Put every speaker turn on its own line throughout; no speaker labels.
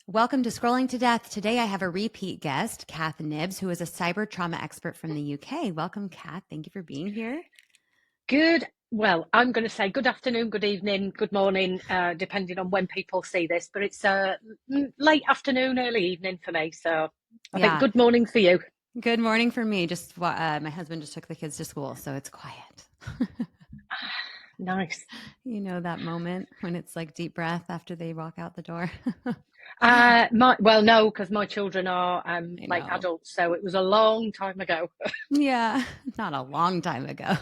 Welcome to Scrolling to Death. Today I have a repeat guest, Cath Knibbs, who is a cyber trauma expert from the UK. Welcome, Cath. Thank you for being here.
Well, I'm going to say good afternoon, good evening, good morning, depending on when people see this, but it's late afternoon, early evening for me. So I think good morning for you.
Good morning for me. Just my husband just took the kids to school, so it's quiet.
Nice.
You know that moment when it's like deep breath after they walk out the door?
No, because my children are like adults, so it was a long time ago.
Yeah, not a long time ago.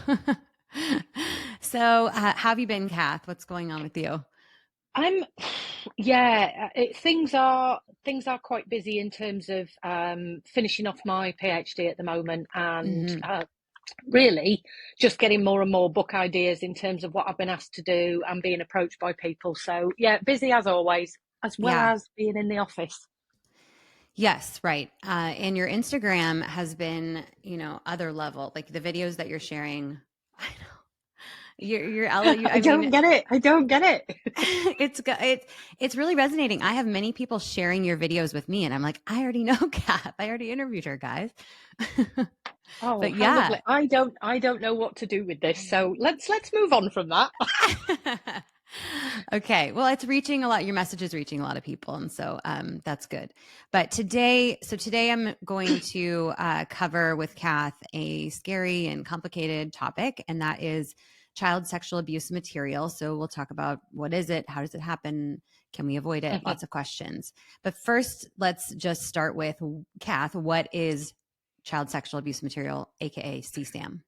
So, how have you been, Cath? What's going on with you?
Things are quite busy in terms of finishing off my PhD at the moment, and really just getting more and more book ideas in terms of what I've been asked to do and being approached by people. So yeah, busy as always, as well as being in the office.
Yes, right. And your Instagram has been, other level, like the videos that you're sharing. I know.
I don't get it. I don't get it.
It's really resonating. I have many people sharing your videos with me, and I'm like, I already know Cath. I already interviewed her, guys.
Oh, but how lovely. I don't know what to do with this. So let's move on from that.
Okay. Well, it's reaching a lot. Your message is reaching a lot of people. And so that's good. But today I'm going to cover with Cath a scary and complicated topic, and that is child sexual abuse material. So we'll talk about what is it? How does it happen? Can we avoid it? Lots of questions. But first, let's just start with Cath. What is child sexual abuse material, aka CSAM?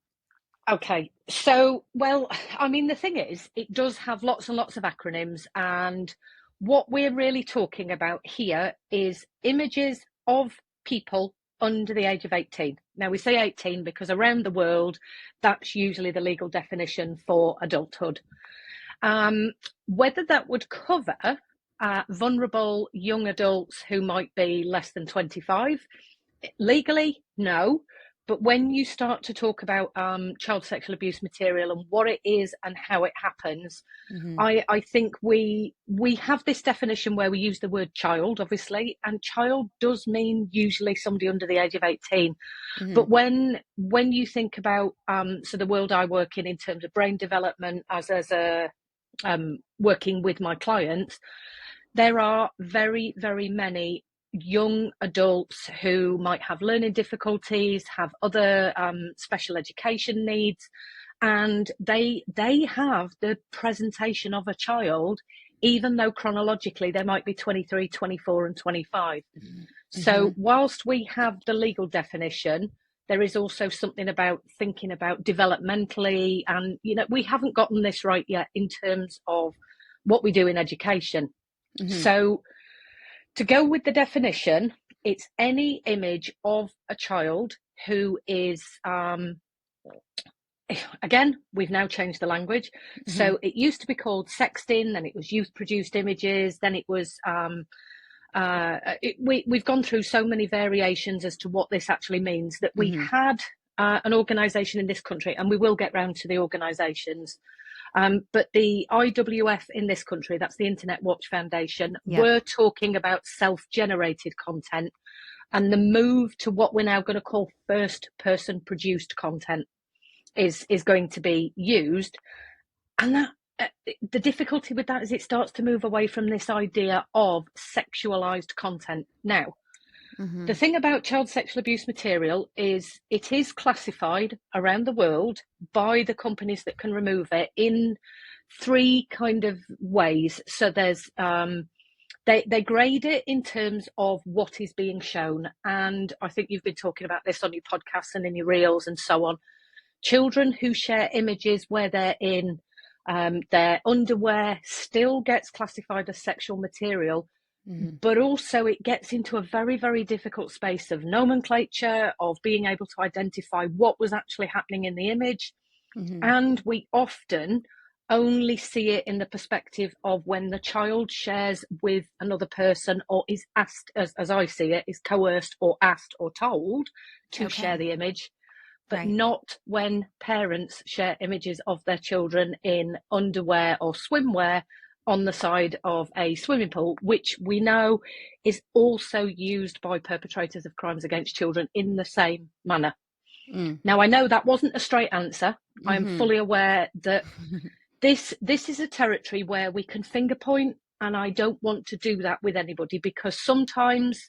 Okay, so, well, I mean, the thing is, it does have lots and lots of acronyms, and what we're really talking about here is images of people under the age of 18. Now, we say 18 because around the world, that's usually the legal definition for adulthood. Whether that would cover vulnerable young adults who might be less than 25, legally, no. But when you start to talk about child sexual abuse material and what it is and how it happens, I think we have this definition where we use the word child, obviously, and child does mean usually somebody under the age of 18. But when you think about so the world I work in terms of brain development as a working with my clients, there are very, very many young adults who might have learning difficulties, have other special education needs, and they have the presentation of a child, even though chronologically they might be 23, 24 and 25. So whilst we have the legal definition, there is also something about thinking about developmentally, and we haven't gotten this right yet in terms of what we do in education. So to go with the definition, it's any image of a child who is, again, we've now changed the language. So it used to be called sexting, then it was youth-produced images, then it was, we've gone through so many variations as to what this actually means that we had an organisation in this country, and we will get round to the organisations. But the IWF in this country, that's the Internet Watch Foundation, we're talking about self-generated content, and the move to what we're now going to call first-person produced content is going to be used. And that the difficulty with that is it starts to move away from this idea of sexualized content. Now, the thing about child sexual abuse material is it is classified around the world by the companies that can remove it in three kind of ways. So there's they grade it in terms of what is being shown. And I think you've been talking about this on your podcasts and in your reels and so on. Children who share images where they're in their underwear still gets classified as sexual material. But also it gets into a very, very difficult space of nomenclature, of being able to identify what was actually happening in the image. And we often only see it in the perspective of when the child shares with another person or is asked, as I see it, is coerced or asked or told to share the image, but not when parents share images of their children in underwear or swimwear on the side of a swimming pool, which we know is also used by perpetrators of crimes against children in the same manner. Now, I know that wasn't a straight answer. I am fully aware that this is a territory where we can finger point, and I don't want to do that with anybody, because sometimes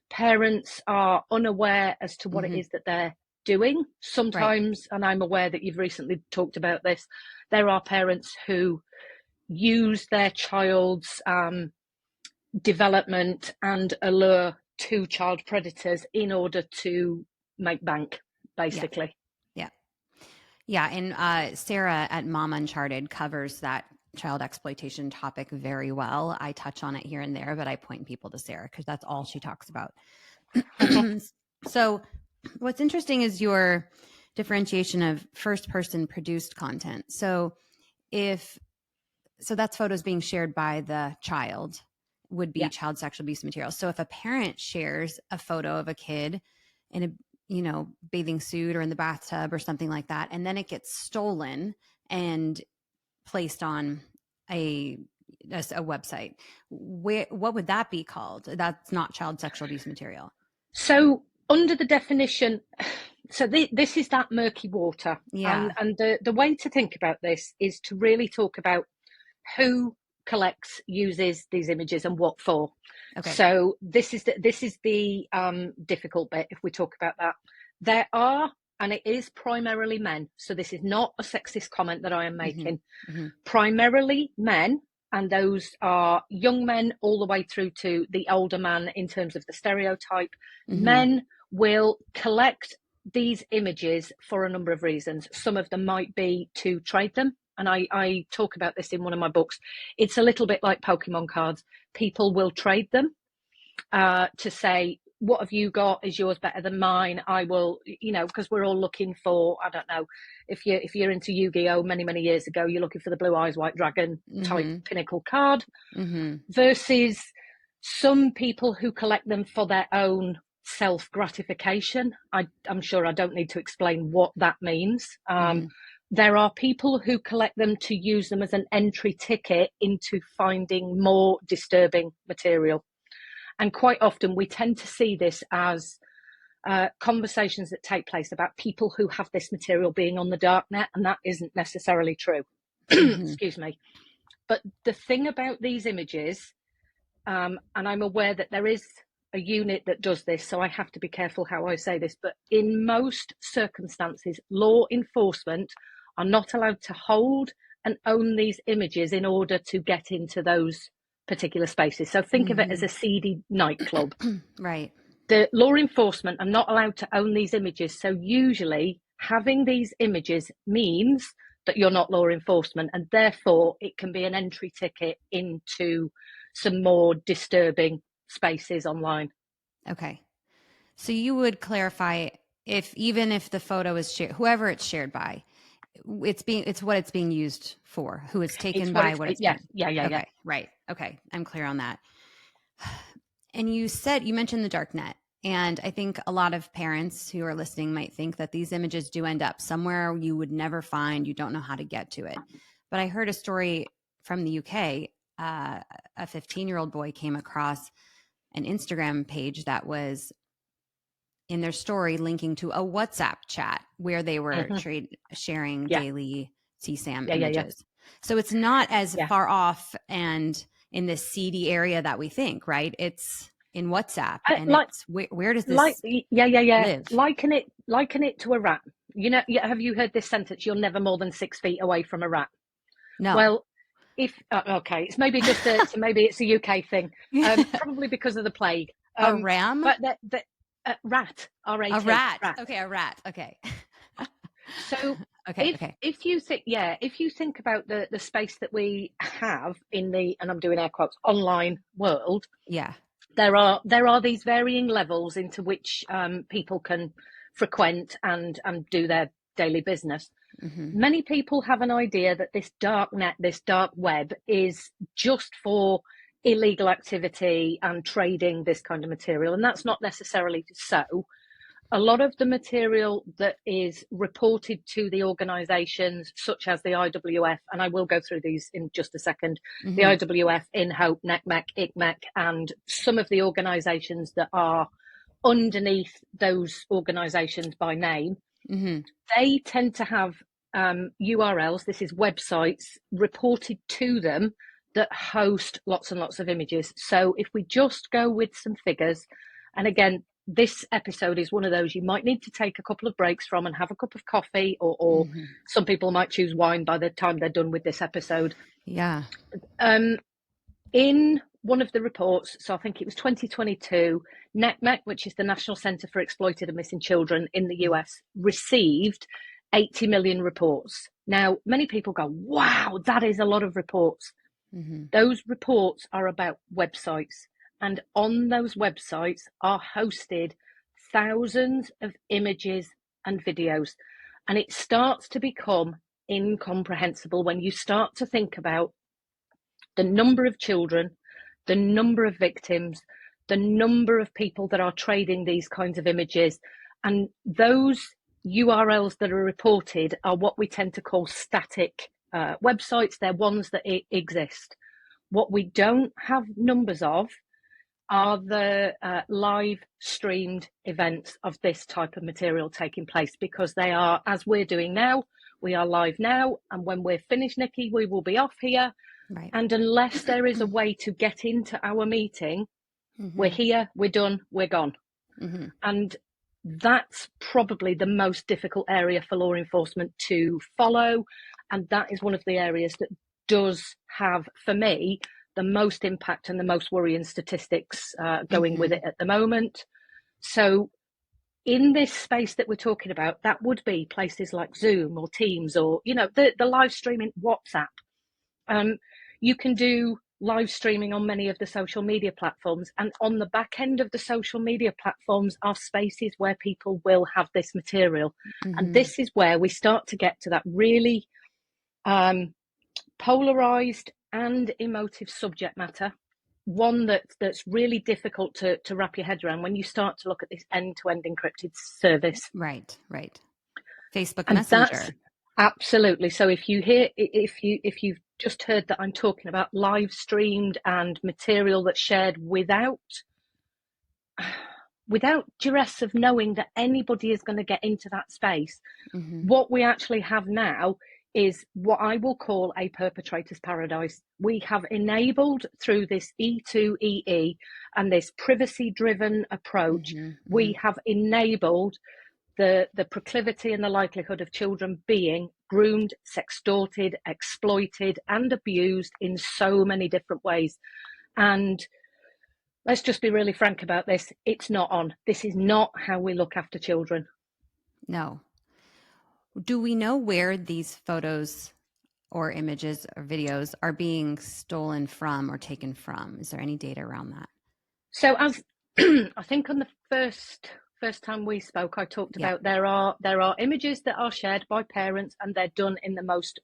parents are unaware as to what it is that they're doing. Sometimes, and I'm aware that you've recently talked about this, there are parents who use their child's development and allure to child predators in order to make bank, basically.
Yeah. And Sarah at Mom Uncharted covers that child exploitation topic very well. I touch on it here and there, but I point people to Sarah because that's all she talks about. So what's interesting is your differentiation of first person produced content. So that's photos being shared by the child would be child sexual abuse material. So if a parent shares a photo of a kid in a bathing suit or in the bathtub or something like that, and then it gets stolen and placed on a website, what would that be called? That's not child sexual abuse material.
So under the definition, so this is that murky water.
Yeah.
And the way to think about this is to really talk about who collects, uses these images and what for. Okay. So this is the difficult bit. If we talk about that, there are, and it is primarily men. So this is not a sexist comment that I am making. Primarily men, and those are young men all the way through to the older man in terms of the stereotype. Men will collect these images for a number of reasons. Some of them might be to trade them. And I talk about this in one of my books. It's a little bit like Pokemon cards. People will trade them to say, what have you got? Is yours better than mine? I will, because we're all looking for, I don't know, if you're into Yu-Gi-Oh! Many years ago, you're looking for the Blue Eyes White Dragon type pinnacle card, versus some people who collect them for their own self-gratification. I'm sure I don't need to explain what that means. There are people who collect them to use them as an entry ticket into finding more disturbing material. And quite often we tend to see this as conversations that take place about people who have this material being on the dark net, and that isn't necessarily true. Excuse me. But the thing about these images, and I'm aware that there is a unit that does this, so I have to be careful how I say this, but in most circumstances, law enforcement are not allowed to hold and own these images in order to get into those particular spaces. So think of it as a seedy nightclub.
Right.
The law enforcement are not allowed to own these images. So usually having these images means that you're not law enforcement, and therefore it can be an entry ticket into some more disturbing spaces online. Okay.
So you would clarify even if the photo is shared, whoever it's shared by, it's what it's being used for, who it's taken by, what it's
yeah.
Right. Okay. I'm clear on that. And you mentioned the dark net. And I think a lot of parents who are listening might think that these images do end up somewhere you would never find. You don't know how to get to it. But I heard a story from the UK. A 15-year-old boy came across an Instagram page that was in their story linking to a WhatsApp chat where they were sharing daily CSAM images. So it's not as far off and in this seedy area that we think, right? It's in WhatsApp, and where does this live?
Liken it to a rat. Have you heard this sentence? You're never more than 6 feet away from a rat.
No.
Well, it's maybe just maybe it's a UK thing, probably because of the plague.
A ram,
but rat. R-A-T.
A rat. Okay, a rat. Okay.
So if you think about the space that we have in the, and I'm doing air quotes, online world, there are these varying levels into which people can frequent and do their daily business. Many people have an idea that this dark net, this dark web, is just for illegal activity and trading this kind of material, and that's not necessarily so. a lot of the material that is reported to the organisations such as the IWF, and I will go through these in just a second, the IWF, InHope, NECMEC, ICMEC, and some of the organisations that are underneath those organisations by name, they tend to have URLs, this is websites, reported to them that host lots and lots of images. So if we just go with some figures, and again, this episode is one of those you might need to take a couple of breaks from and have a cup of coffee, or some people might choose wine by the time they're done with this episode.
Yeah.
In one of the reports, so I think it was 2022, NECMEC, which is the National Centre for Exploited and Missing Children in the US, received 80 million reports. Now, many people go, wow, that is a lot of reports. Those reports are about websites, and on those websites are hosted thousands of images and videos. And it starts to become incomprehensible when you start to think about the number of children, the number of victims, the number of people that are trading these kinds of images. And those URLs that are reported are what we tend to call static websites. They're ones that exist. What we don't have numbers of are the live streamed events of this type of material taking place, because they are, as we're doing now, we are live now. And when we're finished, Nicki, we will be off here. Right. And unless there is a way to get into our meeting, we're here, we're done, we're gone. And that's probably the most difficult area for law enforcement to follow. And that is one of the areas that does have, for me, the most impact and the most worrying statistics going with it at the moment. So in this space that we're talking about, that would be places like Zoom or Teams, or, you know, the live streaming WhatsApp. You can do live streaming on many of the social media platforms, and on the back end of the social media platforms are spaces where people will have this material. And this is where we start to get to that really polarized and emotive subject matter, one that's really difficult to wrap your head around when you start to look at this end-to-end encrypted service.
Right. Facebook and Messenger.
Absolutely. So if you've just heard that I'm talking about live streamed and material that's shared without duress of knowing that anybody is going to get into that space, what we actually have now is what I will call a perpetrator's paradise. We have enabled, through this E2EE and this privacy-driven approach, we have enabled the proclivity and the likelihood of children being groomed, sextorted, exploited, and abused in so many different ways. And let's just be really frank about this. It's not on. This is not how we look after children.
No. Do we know where these photos or images or videos are being stolen from or taken from? Is there any data around that?
So as I think on the first time we spoke, I talked about there are images that are shared by parents, and they're done in the most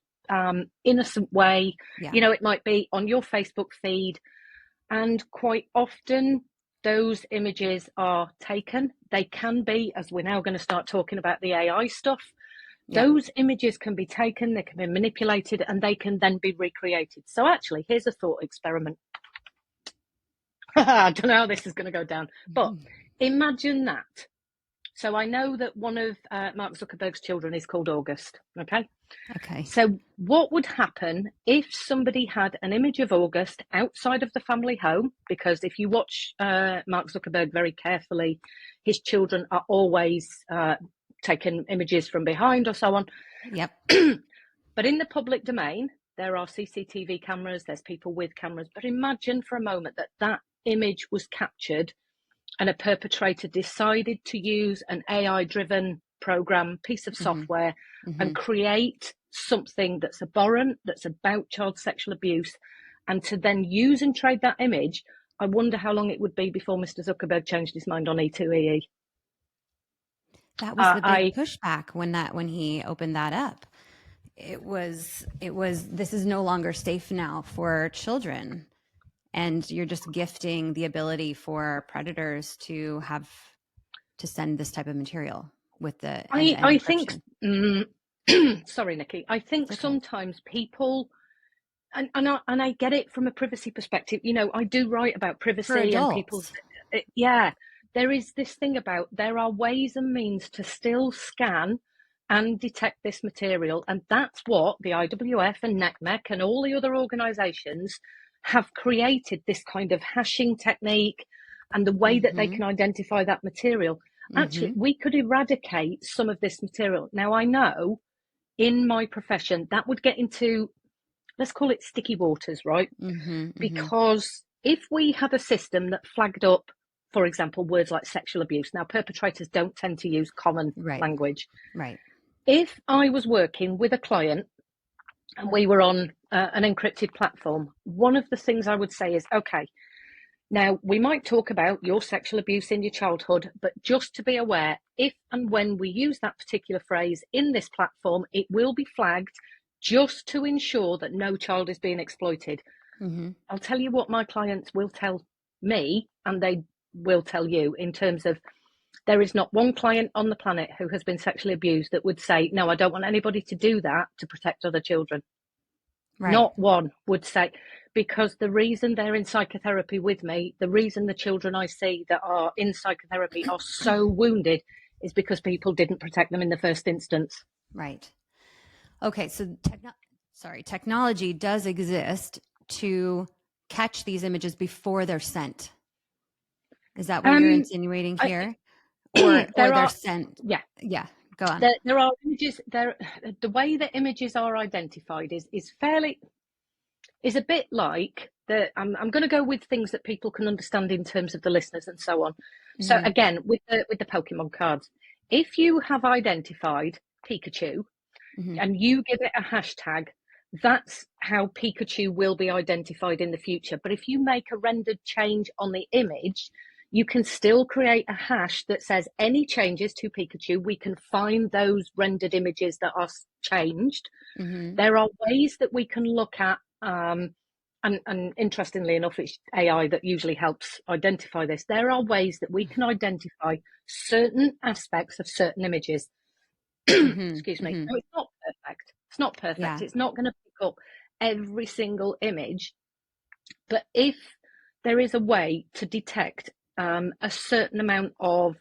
innocent way. You know, it might be on your Facebook feed, and quite often those images are taken. They can be, as we're now going to start talking about the AI stuff, those images can be taken, they can be manipulated, and they can then be recreated. So actually, here's a thought experiment. I don't know how this is going to go down, but imagine that. So I know that one of Mark Zuckerberg's children is called August, okay? So what would happen if somebody had an image of August outside of the family home? Because if you watch Mark Zuckerberg very carefully, his children are always taking images from behind or so on. But in the public domain, there are CCTV cameras, there's people with cameras. But imagine for a moment that image was captured and a perpetrator decided to use an AI-driven program, piece of software, and create something that's abhorrent, that's about child sexual abuse, and to then use and trade that image. I wonder how long it would be before Mr. Zuckerberg changed his mind on E2EE.
That was the big pushback when he opened that up. It was this is no longer safe now for children, and you're just gifting the ability for predators to have to send this type of material with the end-to-end
I think,
encryption?
sorry, Nicki, I think
Okay.
sometimes people, and I get it from a privacy perspective. You know, I do write about
For
privacy and people's,
adults.
yeah, there is this thing about there are ways and means to still scan and detect this material. And that's what the IWF and NECMEC and all the other organisations have created, this kind of hashing technique and the way that they can identify that material. Actually, we could eradicate some of this material. Now, I know in my profession that would get into, let's call it sticky waters, right? Because if we had a system that flagged up, for example, words like sexual abuse, now perpetrators don't tend to use common language.
Right.
If I was working with a client and we were on an encrypted platform, one of the things I would say is, okay, now we might talk about your sexual abuse in your childhood, but just to be aware, if and when we use that particular phrase in this platform, it will be flagged just to ensure that no child is being exploited. I'll tell you what my clients will tell me, and they will tell you, in terms of, there is not one client on the planet who has been sexually abused that would say, no, I don't want anybody to do that to protect other children. Right. Not one would say, because the reason they're in psychotherapy with me, the reason the children I see that are in psychotherapy are so wounded is because people didn't protect them in the first instance.
Right. Okay. So technology does exist to catch these images before they're sent. Is that what you're insinuating here? Or they're sent?
Yeah.
Yeah. Go on.
There are images. The way that images are identified is a bit like the. I'm going to go with things that people can understand in terms of the listeners and so on. So again, with the Pokemon cards, if you have identified Pikachu and you give it a hashtag, that's how Pikachu will be identified in the future. But if you make a rendered change on the image, you can still create a hash that says any changes to Pikachu, we can find those rendered images that are changed. There are ways that we can look at, and interestingly enough, it's AI that usually helps identify this. There are ways that we can identify certain aspects of certain images. Excuse me. No, it's not perfect. It's not perfect. Yeah. It's not going to pick up every single image. But if there is a way to detect a certain amount of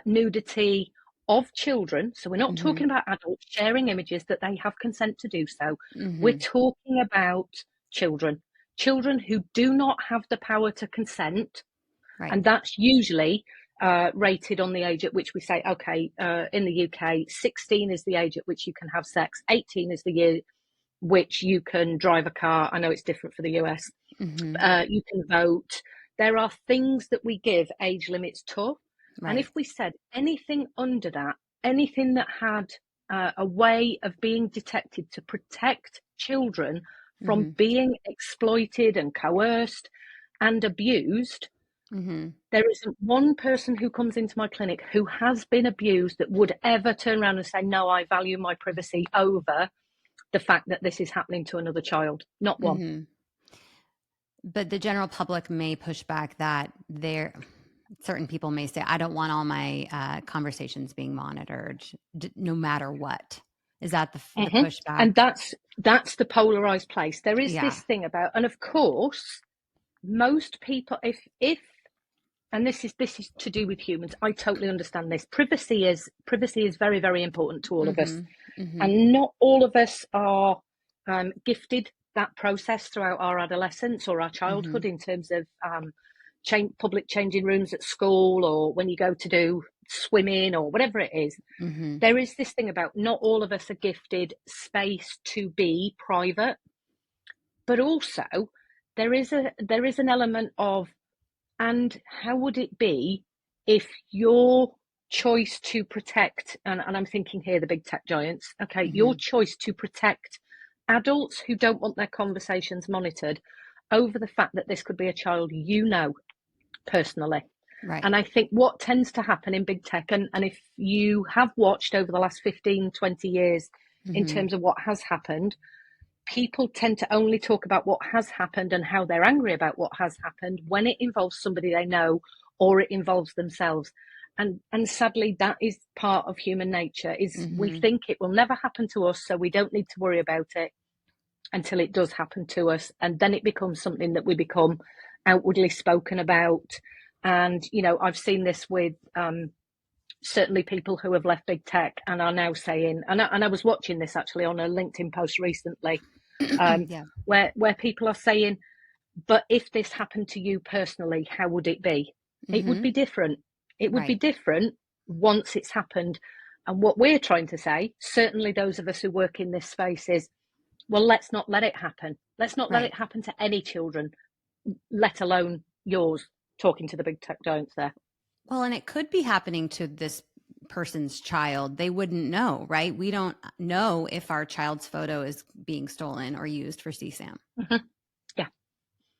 nudity of children, so we're not talking about adults sharing images that they have consent to do so. We're talking about children who do not have the power to consent. Right. And that's usually rated on the age at which we say, okay, in the UK, 16 is the age at which you can have sex, 18 is the year which you can drive a car. I know it's different for the US. You can vote. There are things that we give age limits to. Right. And if we said anything under that, anything that had a way of being detected to protect children from being exploited and coerced and abused, there isn't one person who comes into my clinic who has been abused that would ever turn around and say, no, I value my privacy over the fact that this is happening to another child. Not one.
But the general public may push back that certain people may say, I don't want all my conversations being monitored no matter what. Is that the pushback?
And that's the polarized place. There is this thing about, and of course, most people, if and this is to do with humans, I totally understand this. Privacy is very, very important to all of us. And not all of us are gifted that process throughout our adolescence or our childhood in terms of public changing rooms at school, or when you go to do swimming or whatever it is. There is this thing about not all of us are gifted space to be private, but also there is an element of, and how would it be if your choice to protect, and I'm thinking here the big tech giants, okay, your choice to protect adults who don't want their conversations monitored over the fact that this could be a child you know personally. Right. And I think what tends to happen in big tech, and if you have watched over the last 15, 20 years in terms of what has happened, people tend to only talk about what has happened and how they're angry about what has happened when it involves somebody they know or it involves themselves. And sadly, that is part of human nature, is we
Mm-hmm.
think it will never happen to us, so we don't need to worry about it until it does happen to us. And then it becomes something that we become outwardly spoken about. And, you know, I've seen this with certainly people who have left big tech and are now saying, and I was watching this actually on a LinkedIn post recently,
Yeah.
where people are saying, but if this happened to you personally, how would it be? It would
Mm-hmm.
be different. It would be
Right.
different once it's happened. And what we're trying to say, certainly those of us who work in this space, is, well, let's not let it happen. Let's not let
Right.
it happen to any children, let alone yours, talking to the big tech giants there.
Well, and it could be happening to this person's child. They wouldn't know, right? We don't know if our child's photo is being stolen or used for CSAM.
Mm-hmm. Yeah.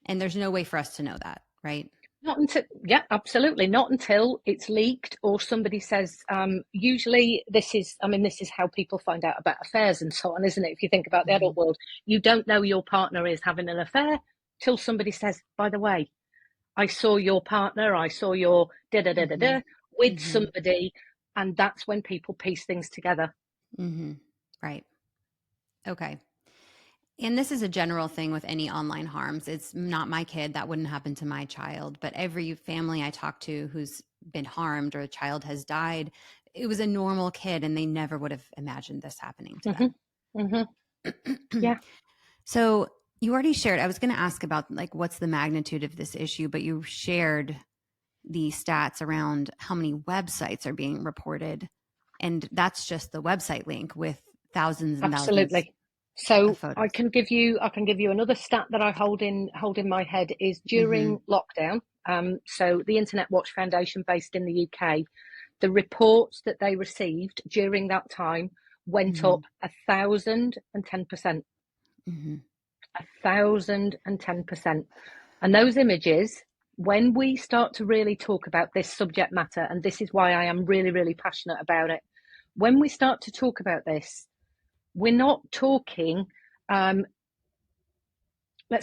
And there's no way for us to know that, right?
Not until, yeah, absolutely. Not until it's leaked or somebody says, usually this is how people find out about affairs and so on, isn't it? If you think about the
Mm-hmm.
adult world, you don't know your partner is having an affair till somebody says, by the way, I saw your partner, I saw your
Mm-hmm.
da-da-da-da-da with
Mm-hmm.
somebody. And that's when people piece things together.
Mm-hmm. Right. Okay. And this is a general thing with any online harms. It's not my kid. That wouldn't happen to my child. But every family I talk to who's been harmed or a child has died, it was a normal kid and they never would have imagined this happening to
Mm-hmm.
them.
Mm-hmm. Yeah.
So you already shared, I was going to ask about like what's the magnitude of this issue, but you shared the stats around how many websites are being reported. And that's just the website link with thousands and thousands
Absolutely. So
of
I
photos.
can give you another stat that I hold in my head is
Mm-hmm.
during lockdown. So the Internet Watch Foundation, based in the UK, the reports that they received during that time went
Mm-hmm.
up 1,010%.
Mm-hmm.
1,010%. And those images, when we start to really talk about this subject matter, and this is why I am really, really passionate about it, when we start to talk about this, we're not talking, let's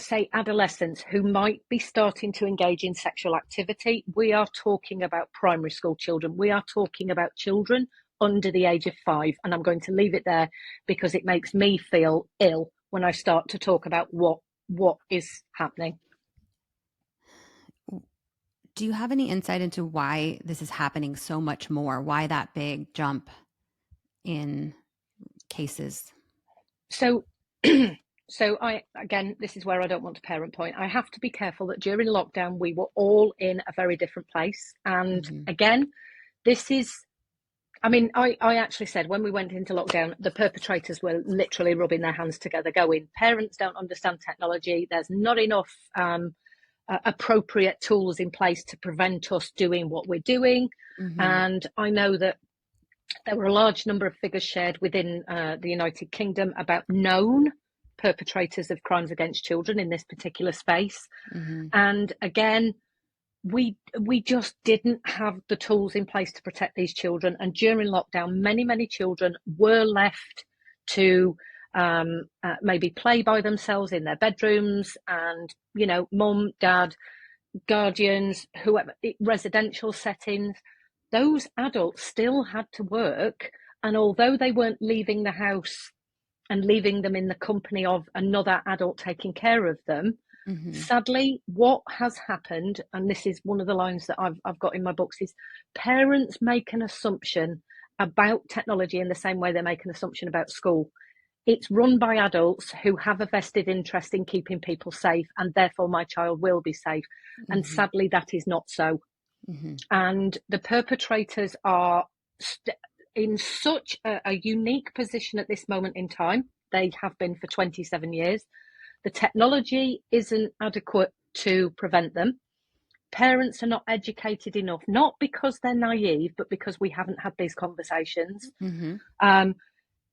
say, adolescents who might be starting to engage in sexual activity. We are talking about primary school children. We are talking about children under the age of 5. And I'm going to leave it there because it makes me feel ill when I start to talk about what is happening.
Do you have any insight into why this is happening so much more? Why that big jump in cases?
So, so again, this is where I don't want to parent point. I have to be careful that during lockdown, we were all in a very different place. And
Mm-hmm.
again, this is, I actually said when we went into lockdown, the perpetrators were literally rubbing their hands together, going, parents don't understand technology. There's not enough appropriate tools in place to prevent us doing what we're doing.
Mm-hmm.
And I know that there were a large number of figures shared within the United Kingdom about known perpetrators of crimes against children in this particular space.
Mm-hmm.
And again, we just didn't have the tools in place to protect these children. And during lockdown, many children were left to maybe play by themselves in their bedrooms, and mum, dad, guardians, whoever, residential settings, those adults still had to work. And although they weren't leaving the house and leaving them in the company of another adult taking care of them,
Mm-hmm.
sadly, what has happened, and this is one of the lines that I've got in my books, is parents make an assumption about technology in the same way they make an assumption about school. It's run by adults who have a vested interest in keeping people safe, and therefore my child will be safe. And
Mm-hmm.
sadly, that is not so.
Mm-hmm.
And the perpetrators are in such a unique position at this moment in time. They have been for 27 years. The technology isn't adequate to prevent them. Parents are not educated enough, not because they're naive, but because we haven't had these conversations.
Mm-hmm.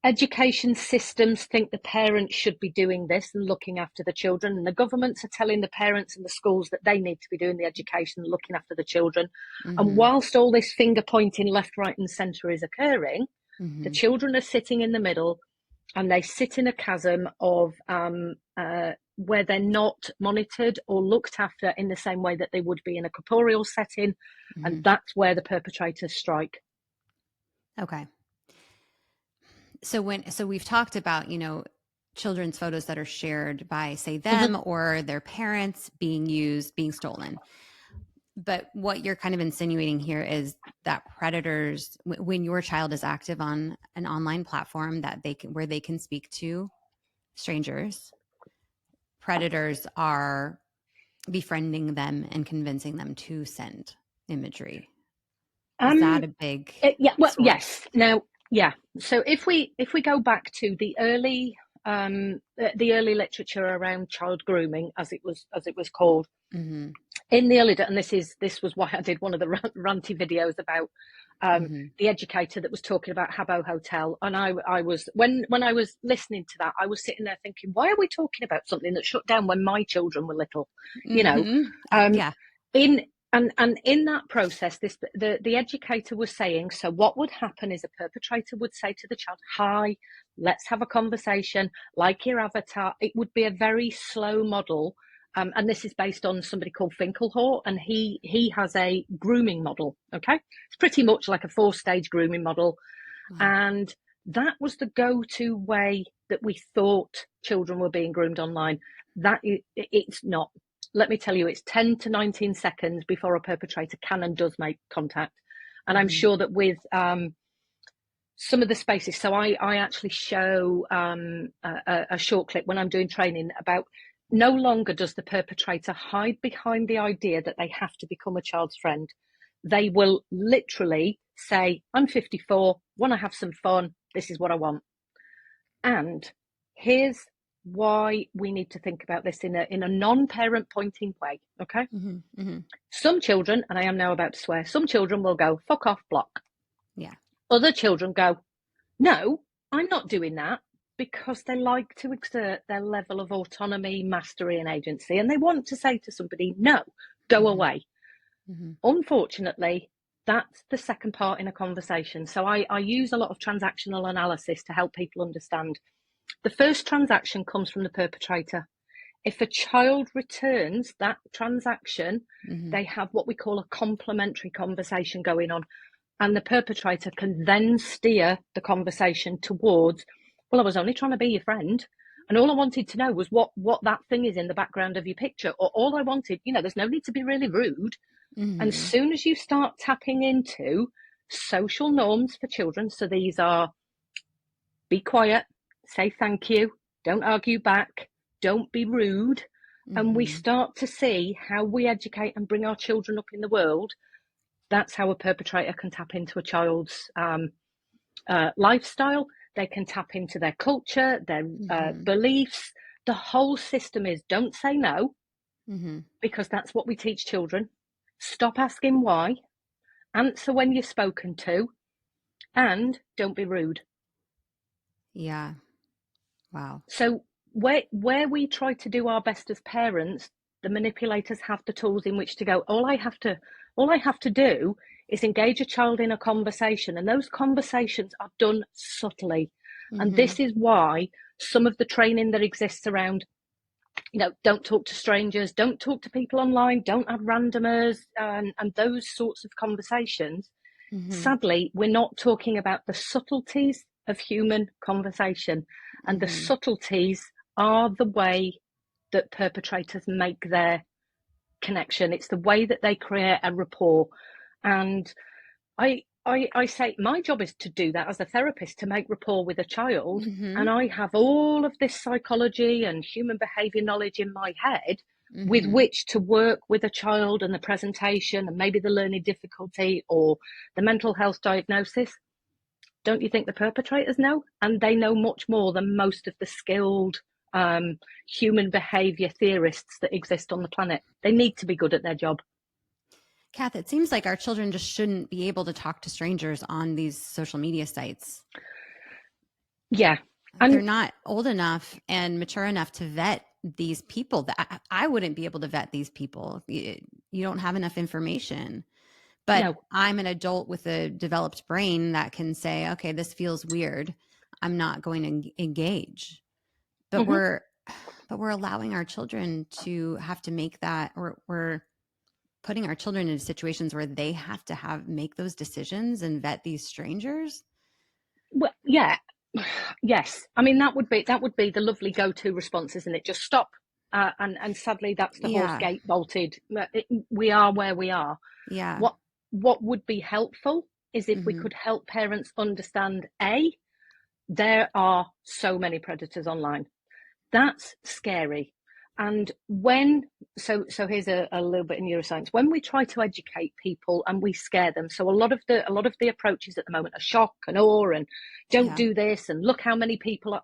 Education systems think the parents should be doing this and looking after the children, and the governments are telling the parents and the schools that they need to be doing the education and looking after the children. And
Mm-hmm.
whilst all this finger pointing left, right, and centre is occurring, the
Mm-hmm.
children are sitting in the middle, and they sit in a chasm of where they're not monitored or looked after in the same way that they would be in a corporeal setting. And that's where the perpetrators strike.
Okay. So we've talked about, children's photos that are shared by, say, them or their parents being stolen. But what you're kind of insinuating here is that predators, when your child is active on an online platform where they can speak to strangers, predators are befriending them and convincing them to send imagery. Is that a big
well,
source?
yes. Now, yeah. So if we go back to the early literature around child grooming, as it was called, in the early, and this was why I did one of the ranty videos about the educator that was talking about Habbo Hotel, and I was when I was listening to that, I was sitting there thinking, why are we talking about something that shut down when my children were little?
Yeah.
And in that process, the educator was saying, so what would happen is a perpetrator would say to the child, hi, let's have a conversation, like your avatar. It would be a very slow model. And this is based on somebody called Finkelhor, and he has a grooming model. Okay, it's pretty much like a 4-stage grooming model.
Wow.
And that was the go-to way that we thought children were being groomed online. It's not. Let me tell you, it's 10 to 19 seconds before a perpetrator can and does make contact. And I'm sure that with some of the spaces, so I actually show a short clip when I'm doing training about, no longer does the perpetrator hide behind the idea that they have to become a child's friend. They will literally say, I'm 54, want to have some fun, this is what I want. And here's why we need to think about this in a non-parent pointing way, okay? Some children, and I am now about to swear, some children will go, fuck off, block.
Yeah.
Other children go, no, I'm not doing that, because they like to exert their level of autonomy, mastery, and agency, and they want to say to somebody, no, go away. Unfortunately, that's the second part in a conversation. So I use a lot of transactional analysis to help people understand. The first transaction comes from the perpetrator. If a child returns that transaction, they have what we call a complementary conversation going on. And the perpetrator can then steer the conversation towards, well, I was only trying to be your friend, and all I wanted to know was what that thing is in the background of your picture. Or all I wanted, there's no need to be really rude. And as soon as you start tapping into social norms for children, so these are be quiet, say thank you, don't argue back, don't be rude, and we start to see how we educate and bring our children up in the world, that's how a perpetrator can tap into a child's lifestyle. They can tap into their culture, their beliefs. The whole system is don't say no, because that's what we teach children. Stop asking why, answer when you're spoken to, and don't be rude.
Yeah. Wow.
So where we try to do our best as parents, the manipulators have the tools in which to go, all I have to do is engage a child in a conversation, and those conversations are done subtly. And this is why some of the training that exists around, don't talk to strangers, don't talk to people online, don't add randomers, and those sorts of conversations. Sadly, we're not talking about the subtleties of human conversation. And the subtleties are the way that perpetrators make their connection. It's the way that they create a rapport. And I say my job is to do that as a therapist, to make rapport with a child. And I have all of this psychology and human behavior knowledge in my head with which to work with a child, and the presentation and maybe the learning difficulty or the mental health diagnosis. Don't you think the perpetrators know? And they know much more than most of the skilled human behavior theorists that exist on the planet. They need to be good at their job.
Kath, it seems like our children just shouldn't be able to talk to strangers on these social media sites.
Yeah.
They're not old enough and mature enough to vet these people. That I wouldn't be able to vet these people. You don't have enough information. But no. I'm an adult with a developed brain that can say, okay, this feels weird, I'm not going to engage. But we're allowing our children to have to make that, or we're putting our children into situations where they have to make those decisions and vet these strangers?
Well, yeah, yes. I mean, that would be the lovely go-to response, isn't it? Just stop. And sadly, that's the horse
Yeah.
gate bolted. We are where we are.
Yeah.
What would be helpful is if we
Mm-hmm.
could help parents understand, there are so many predators online. That's scary. And so here's a little bit in neuroscience. When we try to educate people and we scare them, so a lot of the approaches at the moment are shock and awe and don't do this and look how many people are.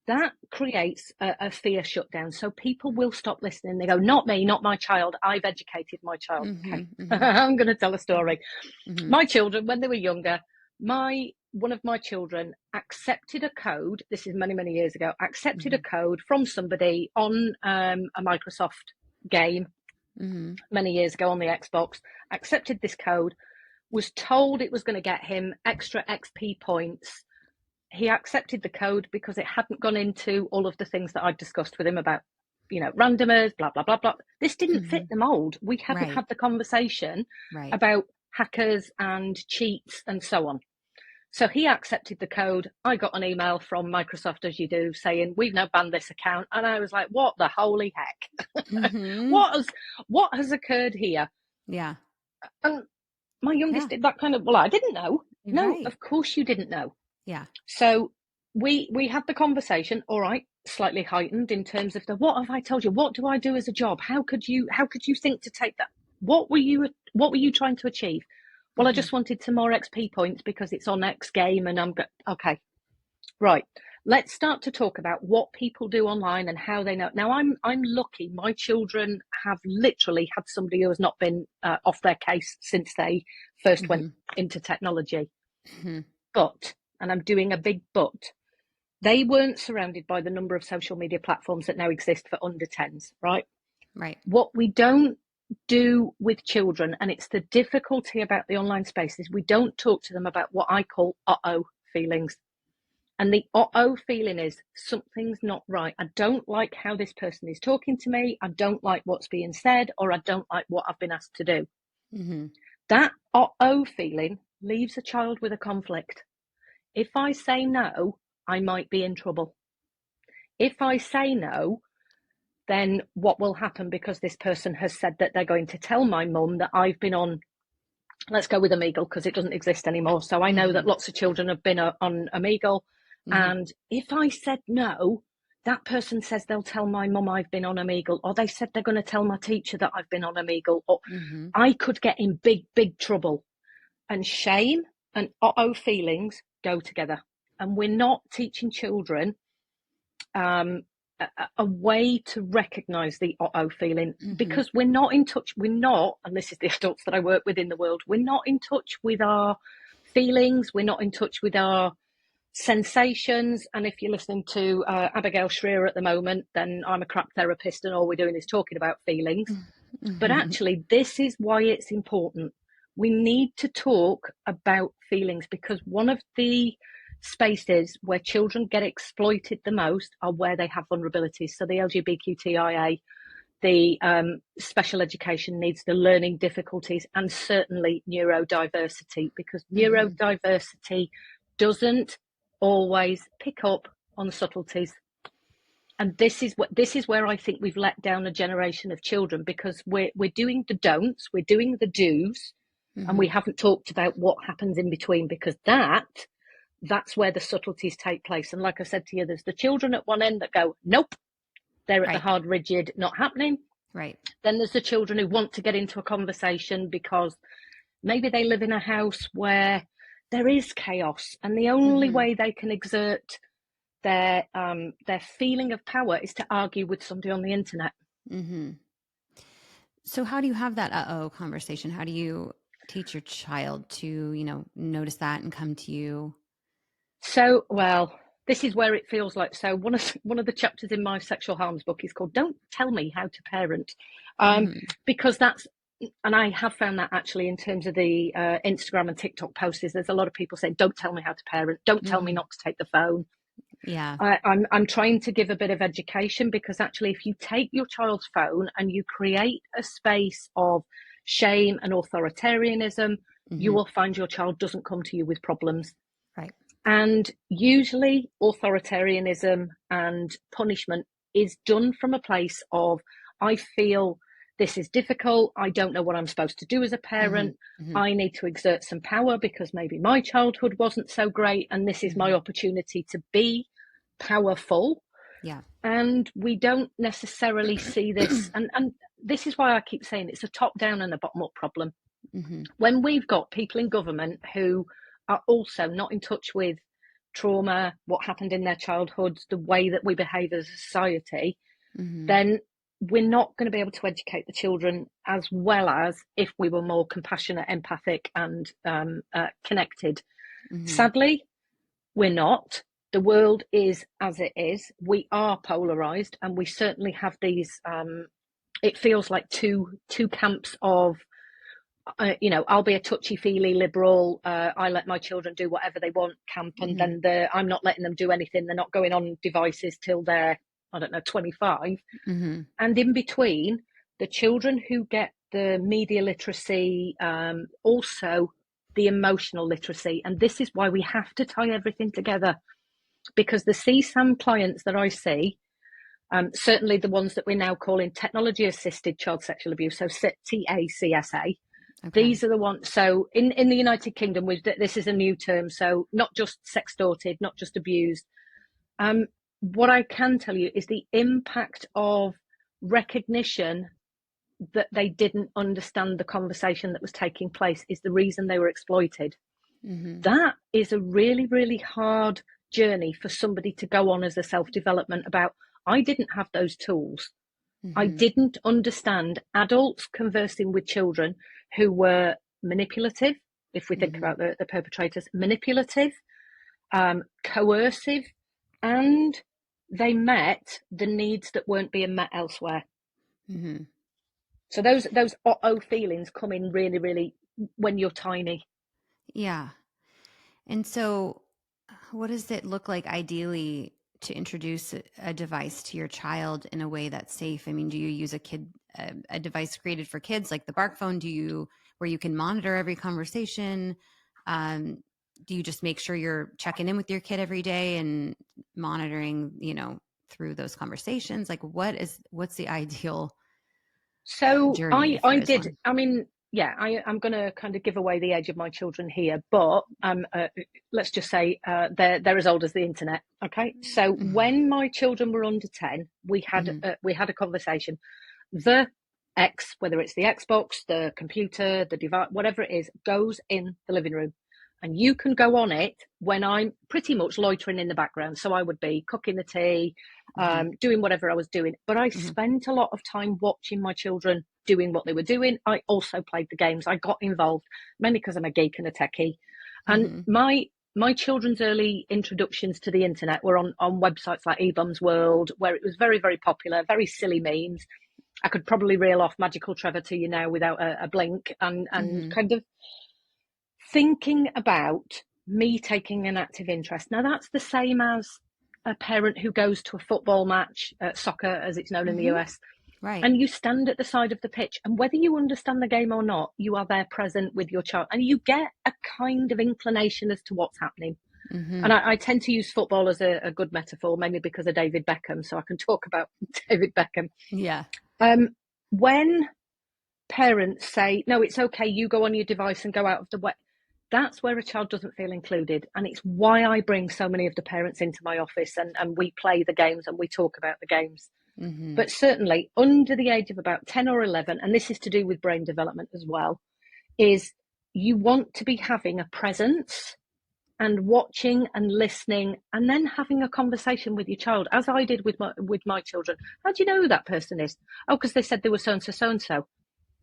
That creates a fear shutdown. So people will stop listening. They go, not me, not my child. I've educated my child.
Mm-hmm.
Okay,
Mm-hmm.
I'm going to tell a story.
Mm-hmm.
My children, when they were younger, one of my children accepted a code. This is many, many years ago. Accepted
Mm-hmm.
a code from somebody on a Microsoft game
Mm-hmm.
many years ago on the Xbox. Accepted this code. Was told it was going to get him extra XP points. He accepted the code because it hadn't gone into all of the things that I'd discussed with him about, randomers, blah, blah, blah, blah. This didn't fit the mold. We hadn't had the conversation about hackers and cheats and so on. So he accepted the code. I got an email from Microsoft, as you do, saying, we've now banned this account. And I was like, what the holy heck?
Mm-hmm.
What has occurred here?
Yeah.
And my youngest did that kind of, well, I didn't know. No,
Right.
of course you didn't know.
Yeah.
So we had the conversation, all right, slightly heightened in terms of what have I told you? What do I do as a job? How could you think to take that? What were you trying to achieve? Well, I just wanted some more XP points because it's on X game and okay. Right. Let's start to talk about what people do online and how they know. Now, I'm lucky. My children have literally had somebody who has not been off their case since they first went into technology. But, and I'm doing a big but, they weren't surrounded by the number of social media platforms that now exist for under 10s, right?
Right.
What we don't do with children, and it's the difficulty about the online space, is we don't talk to them about what I call uh-oh feelings. And the uh-oh feeling is something's not right. I don't like how this person is talking to me. I don't like what's being said, or I don't like what I've been asked to do. That uh-oh feeling leaves a child with a conflict. If I say no, I might be in trouble. If I say no, then what will happen, because this person has said that they're going to tell my mum that I've been on, let's go with Omegle because it doesn't exist anymore. So I know that lots of children have been on Omegle. And if I said no, that person says they'll tell my mum I've been on Omegle, or they said they're going to tell my teacher that I've been on Omegle, or I could get in big, big trouble. And shame and uh-oh feelings go together. And we're not teaching children a way to recognize the uh-oh feeling, because we're not in touch. And this is the adults that I work with in the world, we're not in touch with our feelings. We're not in touch with our sensations. And if you're listening to Abigail Shrier at the moment, then I'm a crap therapist and all we're doing is talking about feelings. But actually, this is why it's important. We need to talk about feelings, because one of the spaces where children get exploited the most are where they have vulnerabilities. So the LGBTQIA, the special education needs, the learning difficulties, and certainly neurodiversity, because neurodiversity doesn't always pick up on subtleties. And this is where I think we've let down a generation of children, because we're doing the don'ts, we're doing the do's, and we haven't talked about what happens in between, because that's where the subtleties take place. And like I said to you, there's the children at one end that go, nope, they're at the hard, rigid, not happening.
Right.
Then there's the children who want to get into a conversation because maybe they live in a house where there is chaos, and the only way they can exert their feeling of power is to argue with somebody on the internet.
So how do you have that uh-oh conversation? How do you teach your child to, notice that and come to you?
So, well, this is where it feels like, so one of the chapters in my sexual harms book is called Don't Tell Me How to Parent. Because that's, and I have found that actually in terms of the Instagram and TikTok posts, there's a lot of people saying, don't tell me how to parent, don't tell me not to take the phone.
Yeah.
I'm trying to give a bit of education, because actually if you take your child's phone and you create a space of shame and authoritarianism, you
Mm-hmm.
will find your child doesn't come to you with problems.
Right.
And usually authoritarianism and punishment is done from a place of, I feel this is difficult. I don't know what I'm supposed to do as a parent.
Mm-hmm. Mm-hmm.
I need to exert some power because maybe my childhood wasn't so great. And this is my opportunity to be powerful.
Yeah.
And we don't necessarily see this. And this is why I keep saying it's a top down and a bottom up problem.
Mm-hmm.
When we've got people in government who are also not in touch with trauma, what happened in their childhood, the way that we behave as a society, then we're not going to be able to educate the children as well as if we were more compassionate, empathic, and connected. Sadly, we're not. The world is as it is. We are polarized, and we certainly have these. It feels like two camps of. I'll be a touchy-feely liberal. I let my children do whatever they want camp, and then I'm not letting them do anything. They're not going on devices till they're, I don't know, 25. And in between, the children who get the media literacy, also the emotional literacy. And this is why we have to tie everything together, because the CSAM clients that I see, certainly the ones that we're now calling technology-assisted child sexual abuse, so TACSA, these are the ones. So in the United Kingdom, this is a new term. So not just sextorted, not just abused. What I can tell you is the impact of recognition that they didn't understand the conversation that was taking place is the reason they were exploited. That is a really, really hard journey for somebody to go on as a self-development about. I didn't have those tools. I didn't understand adults conversing with children who were manipulative, if we think about the perpetrators, manipulative, coercive, and they met the needs that weren't being met elsewhere. So those feelings come in really, really when you're tiny.
Yeah. And so what does it look like ideally to introduce a device to your child in a way that's safe? I mean, do you use a device created for kids like the Bark phone? Where you can monitor every conversation? Do you just make sure you're checking in with your kid every day and monitoring, through those conversations? Like what's the ideal
So
journey if there
I
is
did.
one?
I mean, yeah, I'm going to kind of give away the age of my children here, but let's just say they're as old as the internet. Okay, so when my children were under 10, we had a conversation. The X, whether it's the Xbox, the computer, the device, whatever it is, goes in the living room. And you can go on it when I'm pretty much loitering in the background. So I would be cooking the tea, doing whatever I was doing. But I spent a lot of time watching my children doing what they were doing. I also played the games. I got involved, mainly because I'm a geek and a techie. And my children's early introductions to the internet were on websites like eBum's World, where it was very, very popular, very silly memes. I could probably reel off Magical Trevor to you now without a blink, and kind of thinking about me taking an active interest. Now, that's the same as a parent who goes to a football match, soccer as it's known in the US,
right?
And you stand at the side of the pitch, and whether you understand the game or not, you are there present with your child, and you get a kind of inclination as to what's happening. And I tend to use football as a good metaphor, mainly because of David Beckham, so I can talk about David Beckham.
Yeah.
When parents say, no, it's okay, you go on your device and go out of the way, that's where a child doesn't feel included. And it's why I bring so many of the parents into my office, and we play the games and we talk about the games. But certainly under the age of about 10 or 11, and this is to do with brain development as well, is you want to be having a presence and watching and listening, and then having a conversation with your child, as I did with my children. How do you know who that person is? Oh, because they said they were so-and-so, so-and-so.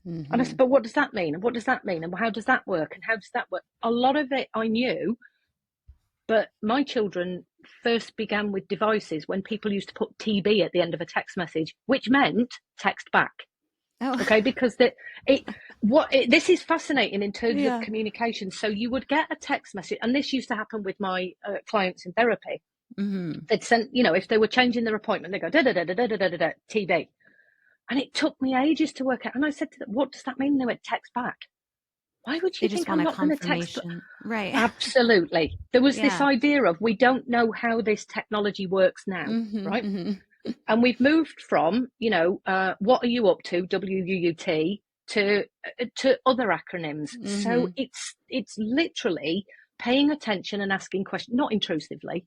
And I said, but what does that mean? And what does that mean? And how does that work? And how does that work? A lot of it I knew, but my children first began with devices when people used to put TB at the end of a text message, which meant text back.
Oh.
Okay, because this is fascinating in terms of communication. So you would get a text message, and this used to happen with my clients in therapy. They'd send, if they were changing their appointment, they go da da da da da da da da TB. And it took me ages to work out. And I said to them, what does that mean? They went, text back. Why would
They
you
just
think
want
I'm
a
not going to text?
confirmation. Right.
Absolutely. There was this
Yeah.
idea of, we don't know how this technology works now, right? And we've moved from, what are you up to, WUUT, to other acronyms. So it's literally paying attention and asking questions, not intrusively,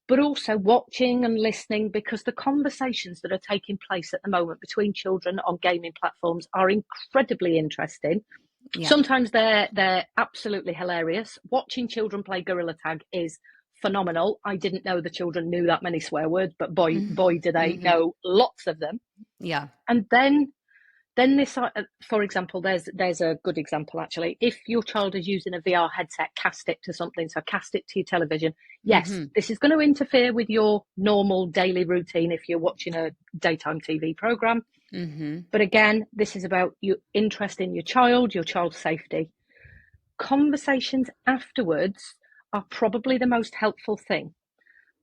but also watching and listening, because the conversations that are taking place at the moment between children on gaming platforms are incredibly interesting.
Yeah.
Sometimes they're absolutely hilarious. Watching children play gorilla tag is phenomenal. I didn't know the children knew that many swear words, but boy do they know lots of them.
Yeah.
And then this, for example, there's a good example actually. If your child is using a VR headset, cast it to something. So cast it to your television. Yes, this is going to interfere with your normal daily routine if you're watching a daytime TV program. But again, this is about your interest in your child's safety. Conversations afterwards are probably the most helpful thing.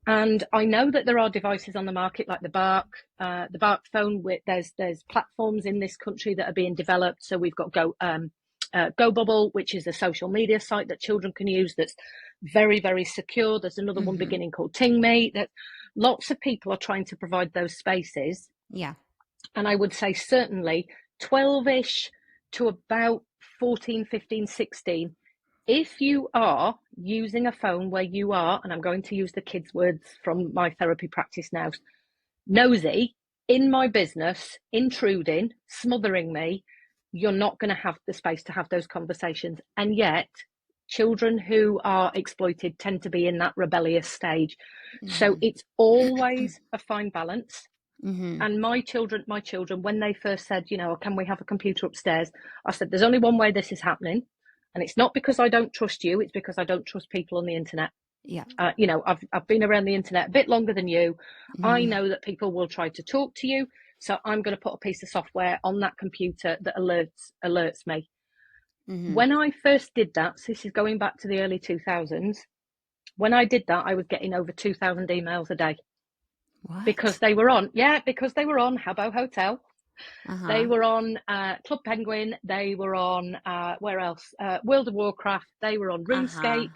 And I know that there are devices on the market like the Bark phone. There's platforms in this country that are being developed. So we've got GoBubble, which is a social media site that children can use that's very, very secure. There's another one beginning called TingMe. That lots of people are trying to provide those spaces.
Yeah.
And I would say certainly 12-ish to about 14, 15, 16. If you are using a phone where you are, and I'm going to use the kids' words from my therapy practice now, nosy, in my business, intruding, smothering me, you're not going to have the space to have those conversations. And yet, children who are exploited tend to be in that rebellious stage. So it's always a fine balance. And my children, when they first said, can we have a computer upstairs? I said, there's only one way this is happening. And it's not because I don't trust you. It's because I don't trust people on the internet.
Yeah.
I've been around the internet a bit longer than you. I know that people will try to talk to you. So I'm going to put a piece of software on that computer that alerts me. When I first did that, so this is going back to the early 2000s. When I did that, I was getting over 2,000 emails a day.
What?
Because they were on Habbo Hotel. They were on Club Penguin. They were on, where else? World of Warcraft. They were on RuneScape.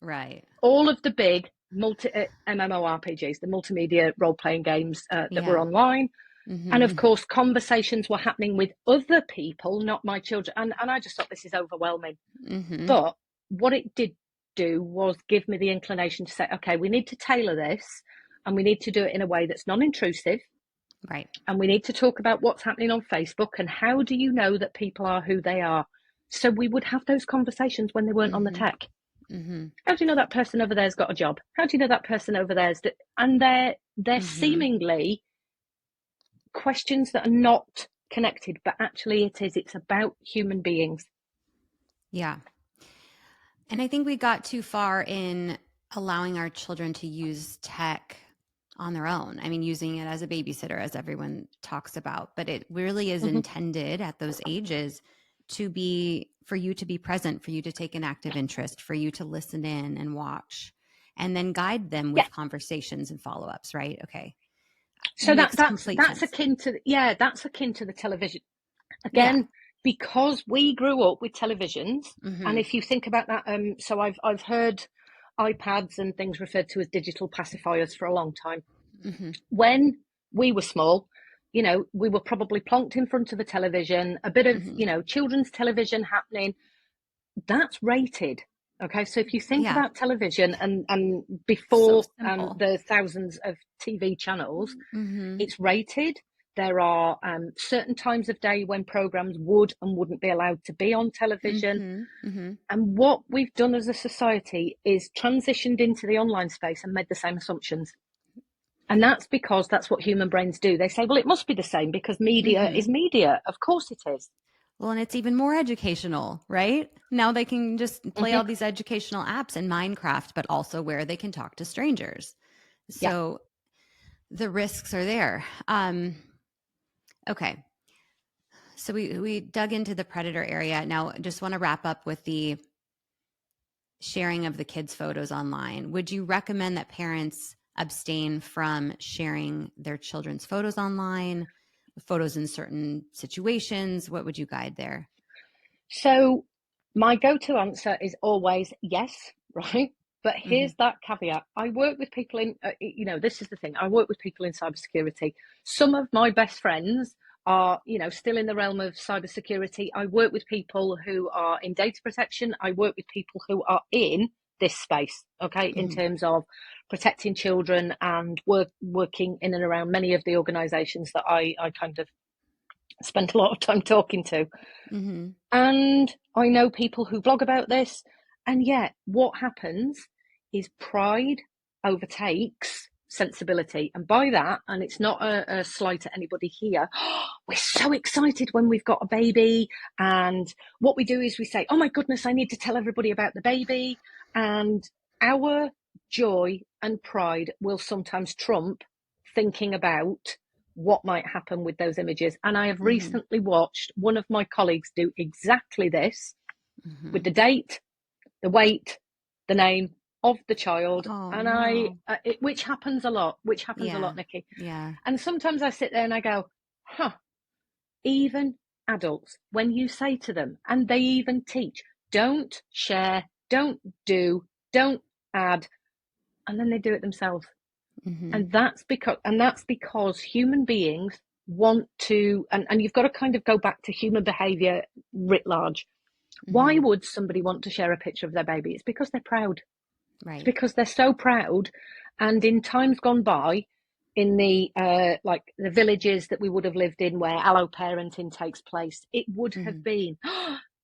Right.
All of the big MMORPGs, the multimedia role-playing games that were online. And of course, conversations were happening with other people, not my children. And I just thought, this is overwhelming. But what it did do was give me the inclination to say, okay, we need to tailor this, and we need to do it in a way that's non-intrusive.
Right.
And we need to talk about what's happening on Facebook and how do you know that people are who they are. So we would have those conversations when they weren't on the tech. How do you know that person over there's got a job? How do you know that person over there's... And they're seemingly questions that are not connected, but actually it's about human beings.
Yeah. And I think we got too far in allowing our children to use tech on their own. I mean, using it as a babysitter, as everyone talks about, but it really is intended at those ages for you to be present, for you to take an active interest, for you to listen in and watch, and then guide them with conversations and follow-ups, right? Okay.
So that's akin to the television. Again, because we grew up with televisions, and if you think about that, so I've heard iPads and things referred to as digital pacifiers for a long time. When we were small, we were probably plonked in front of a television, a bit of, children's television happening. That's rated. Okay, so if you think about television and before the thousands of TV channels, it's rated. There are certain times of day when programs would and wouldn't be allowed to be on television. And what we've done as a society is transitioned into the online space and made the same assumptions. And that's because that's what human brains do. They say, well, it must be the same because media is media. Of course it is.
Well, and it's even more educational, right? Now they can just play all these educational apps in Minecraft, but also where they can talk to strangers. So the risks are there. Okay. So we dug into the predator area. Now, just want to wrap up with the sharing of the kids' photos online. Would you recommend that parents abstain from sharing their children's photos online? photos in certain situations? What would you guide there?
So my go-to answer is always yes, right? But here's that caveat. I work with people in, this is the thing. I work with people in cybersecurity. Some of my best friends are, still in the realm of cybersecurity. I work with people who are in data protection. I work with people who are in this space, okay, in terms of protecting children and working in and around many of the organizations that I kind of spent a lot of time talking to. And I know people who blog about this, and yet what happens is pride overtakes sensibility. And by that, and it's not a slight at anybody here, we're so excited when we've got a baby, and what we do is we say, oh my goodness, I need to tell everybody about the baby. And our joy and pride will sometimes trump thinking about what might happen with those images. And I have recently watched one of my colleagues do exactly this with the date, the weight, the name of the child. Which happens a lot, Nicki.
Yeah.
And sometimes I sit there and I go, even adults, when you say to them, and they even teach, don't share, don't do, don't add, and then they do it themselves. And that's because human beings want to, and you've got to kind of go back to human behavior writ large. Why would somebody want to share a picture of their baby? It's because they're proud.
Right.
It's because they're so proud. And in times gone by, in the the villages that we would have lived in where allo parenting takes place, it would have been,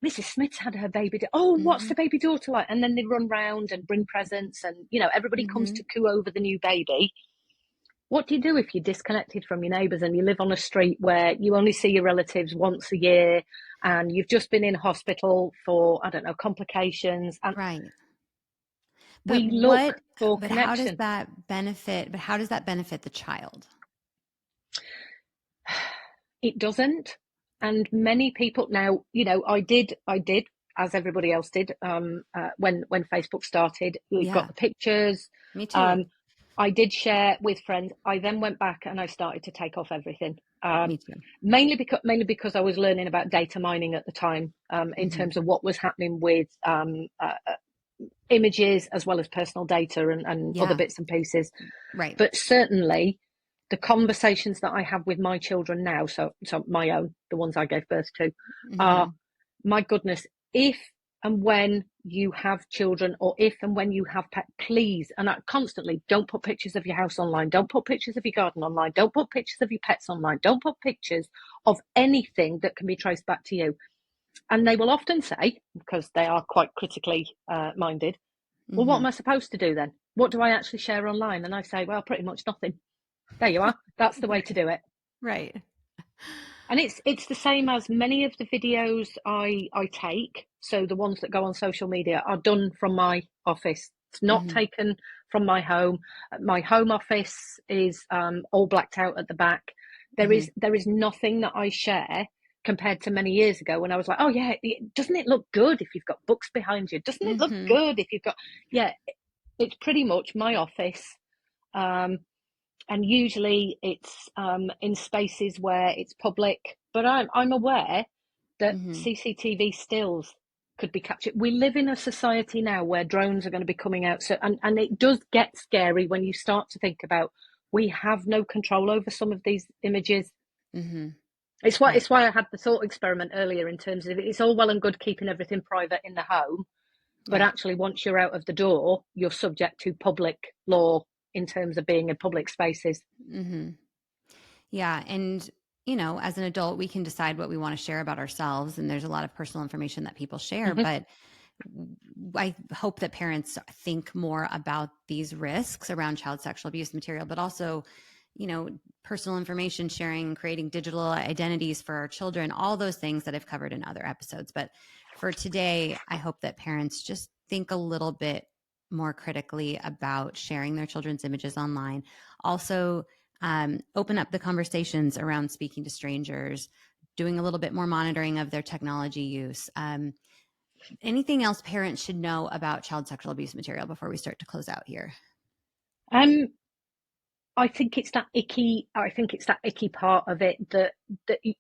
Mrs. Smith's had her baby. What's the baby daughter like? And then they run round and bring presents, and everybody comes to coo over the new baby. What do you do if you're disconnected from your neighbours and you live on a street where you only see your relatives once a year, and you've just been in hospital for, I don't know, complications? And
right.
we look for
but
connection.
how does that benefit the child?
It doesn't. And many people now, I did, as everybody else did, when Facebook started, we've got the pictures.
Me too.
I did share with friends. I then went back and I started to take off everything.
Me too.
Mainly because I was learning about data mining at the time, in terms of what was happening with images as well as personal data and other bits and pieces.
Right.
But certainly the conversations that I have with my children now, so my own, the ones I gave birth to, are, my goodness, if and when you have children, or if and when you have pets, please, and constantly, don't put pictures of your house online, don't put pictures of your garden online, don't put pictures of your pets online, don't put pictures of anything that can be traced back to you. And they will often say, because they are quite critically minded, well, what am I supposed to do then? What do I actually share online? And I say, well, pretty much nothing. There you are. That's the way to do it.
Right.
And it's the same as many of the videos I take. So the ones that go on social media are done from my office. It's not taken from my home. My home office is all blacked out at the back. There is nothing that I share compared to many years ago when I was like, oh yeah, doesn't it look good if you've got books behind you? Doesn't it look good if you've got, it's pretty much my office. And usually it's in spaces where it's public, but I'm aware that CCTV stills could be captured. We live in a society now where drones are going to be coming out. So, and it does get scary when you start to think about, we have no control over some of these images. It's why I had the thought experiment earlier, in terms of, it's all well and good keeping everything private in the home, but actually once you're out of the door, you're subject to public law in terms of being in public spaces.
Yeah. And, as an adult, we can decide what we want to share about ourselves. And there's a lot of personal information that people share, but I hope that parents think more about these risks around child sexual abuse material, but also, personal information sharing, creating digital identities for our children, all those things that I've covered in other episodes. But for today, I hope that parents just think a little bit more critically about sharing their children's images online. Also, open up the conversations around speaking to strangers, doing a little bit more monitoring of their technology use. Anything else parents should know about child sexual abuse material before we start to close out here?
I think it's that icky. I think it's that icky part of it that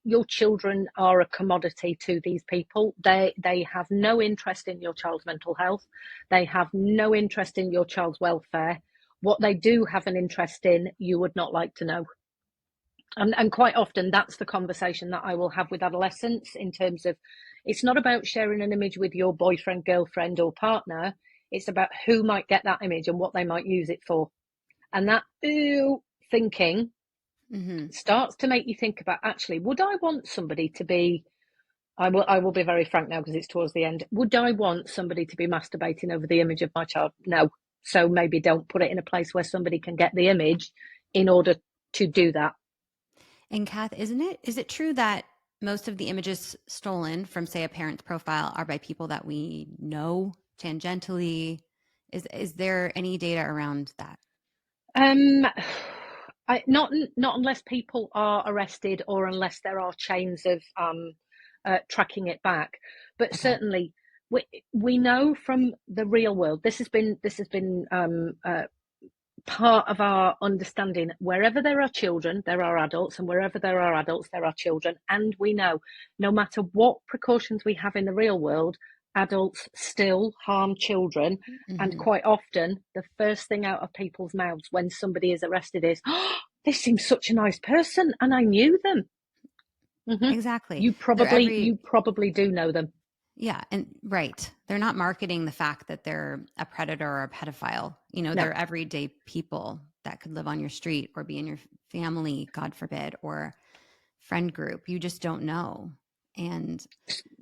your children are a commodity to these people. They have no interest in your child's mental health. They have no interest in your child's welfare. What they do have an interest in, you would not like to know. And quite often that's the conversation that I will have with adolescents in terms of, it's not about sharing an image with your boyfriend, girlfriend, or partner. It's about who might get that image and what they might use it for. And that thinking starts to make you think about, actually, would I want somebody to be, I will be very frank now because it's towards the end. Would I want somebody to be masturbating over the image of my child? No. So maybe don't put it in a place where somebody can get the image in order to do that.
And Kath, is it true that most of the images stolen from, say, a parent's profile are by people that we know tangentially? Is there any data around that?
Not unless people are arrested or unless there are chains of tracking it back. But
Okay.
certainly, we know from the real world. This has been part of our understanding. Wherever there are children, there are adults, and wherever there are adults, there are children. And we know, no matter what precautions we have in the real world, adults still harm children. And quite often, the first thing out of people's mouths when somebody is arrested is, "Oh, this seems such a nice person, and I knew them."
Exactly.
You probably do know them.
Yeah, and right. They're not marketing the fact that they're a predator or a pedophile.
No.
They're everyday people that could live on your street or be in your family, God forbid, or friend group. You just don't know. And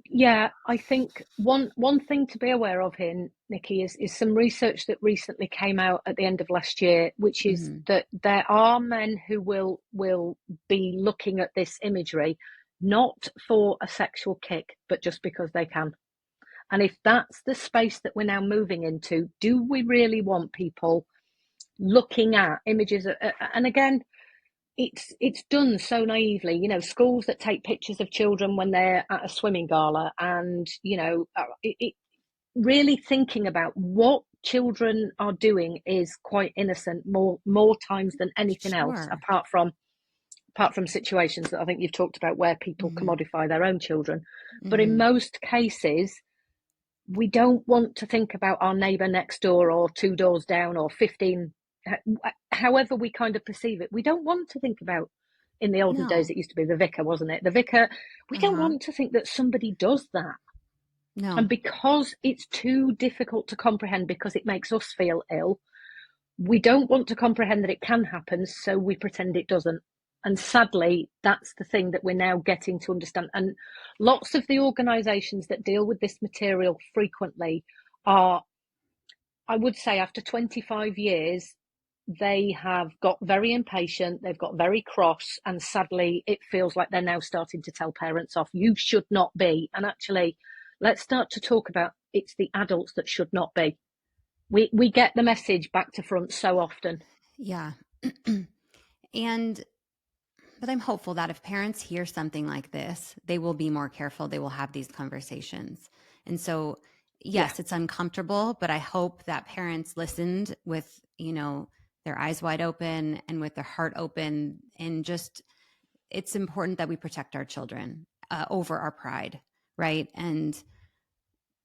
yeah, I think one thing to be aware of here, Nicki, is some research that recently came out at the end of last year, which is that there are men who will be looking at this imagery not for a sexual kick, but just because they can. And if that's the space that we're now moving into, do we really want people looking at images? And again, it's done so naively. Schools that take pictures of children when they're at a swimming gala, and really thinking about what children are doing is quite innocent more times than anything else,
sure.
apart from situations that I think you've talked about where people commodify their own children. But in most cases, we don't want to think about our neighbour next door or 2 doors down or 15, however we kind of perceive it. We don't want to think about, in the olden days,
No.
it used to be the vicar, wasn't it? The vicar, we don't want to think that somebody does that.
No.
And because it's too difficult to comprehend, because it makes us feel ill, we don't want to comprehend that it can happen, so we pretend it doesn't. And sadly, that's the thing that we're now getting to understand. And lots of the organisations that deal with this material frequently are, I would say, after 25 years, they have got very impatient, they've got very cross, and sadly, it feels like they're now starting to tell parents off. You should not be. And actually, let's start to talk about, it's the adults that should not be. We get the message back to front so often.
Yeah. But I'm hopeful that if parents hear something like this, they will be more careful. They will have these conversations. And so, yes, it's uncomfortable, but I hope that parents listened with, their eyes wide open and with their heart open. And just, it's important that we protect our children over our pride, right? And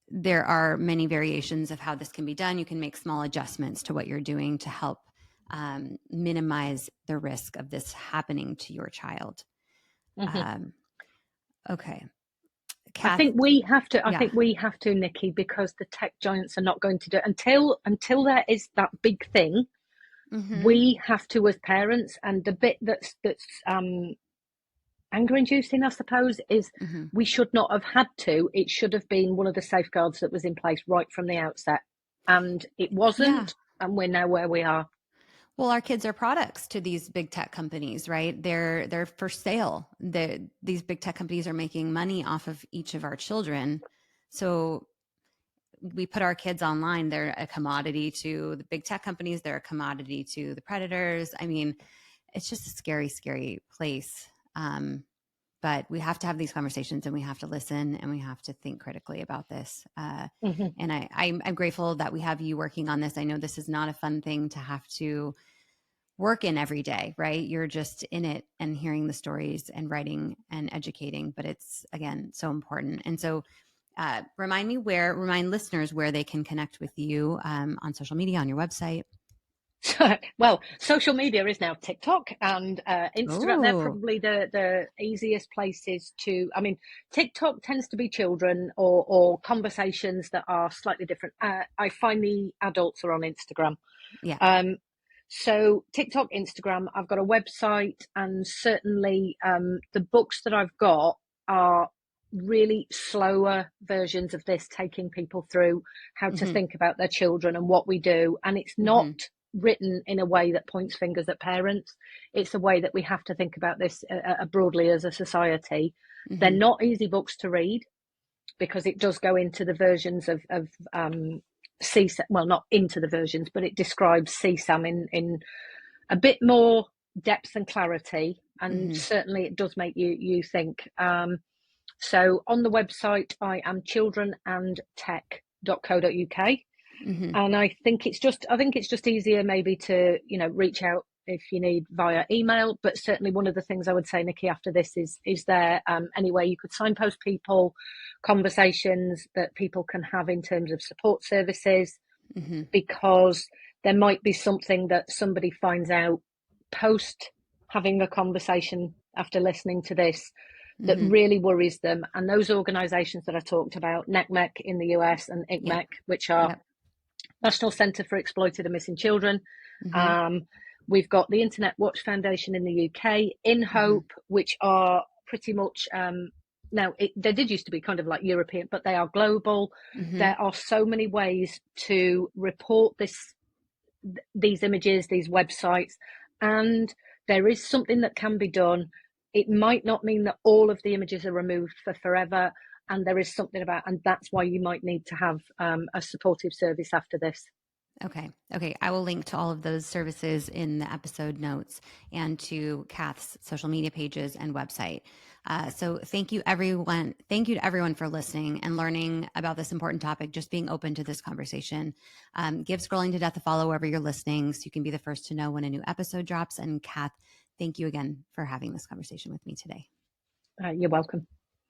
there are many variations of how this can be done. You can make small adjustments to what you're doing to help minimize the risk of this happening to your child. Okay. Kath,
I think we have to. I
yeah.
think we have to, Nicki, because the tech giants are not going to do it until there is that big thing. We have to, as parents, and the bit that's anger-inducing, I suppose, is we should not have had to. It should have been one of the safeguards that was in place right from the outset, and it wasn't. And we're now where we are.
Well, our kids are products to these big tech companies, right? They're for sale. These big tech companies are making money off of each of our children. So we put our kids online. They're a commodity to the big tech companies. They're a commodity to the predators. I mean, it's just a scary, scary place. But we have to have these conversations, and we have to listen, and we have to think critically about this. And I'm grateful that we have you working on this. I know this is not a fun thing to have to work in every day, right? You're just in it and hearing the stories and writing and educating, but it's, again, so important. And so remind listeners where they can connect with you on social media, on your website.
Well, social media is now TikTok and Instagram. They're
Oh,
probably the easiest places to. I mean, TikTok tends to be children or conversations that are slightly different. I find the adults are on Instagram.
yeah.
So TikTok, Instagram. I've got a website, and certainly the books that I've got are really slower versions of this, taking people through how to think about their children and what we do. And it's not written in a way that points fingers at parents. It's a way that we have to think about this broadly as a society. They're not easy books to read because it does go into the versions of CSAM, well, not into the versions, but it describes CSAM in a bit more depth and clarity, and certainly it does make you think. So on the website, I am childrenandtech.co.uk, and I think it's just easier maybe to reach out if you need via email. But certainly one of the things I would say, Nicki, after this is there any way you could signpost people, conversations that people can have in terms of support services, because there might be something that somebody finds out post having a conversation after listening to this that really worries them. And those organizations that I talked about, NECMEC in the US and ICMEC, which are National Centre for Exploited and Missing Children. We've got the Internet Watch Foundation in the UK, In Hope, which are pretty much, now they did used to be kind of like European, but they are global. There are so many ways to report these images, these websites, and there is something that can be done. It might not mean that all of the images are removed for forever, and there is something about, and that's why you might need to have a supportive service after this.
Okay. I will link to all of those services in the episode notes and to Cath's social media pages and website. So thank you, everyone. Thank you to everyone for listening and learning about this important topic, just being open to this conversation. Give Scrolling to Death a follow wherever you're listening so you can be the first to know when a new episode drops. And Cath, thank you again for having this conversation with me today.
You're welcome.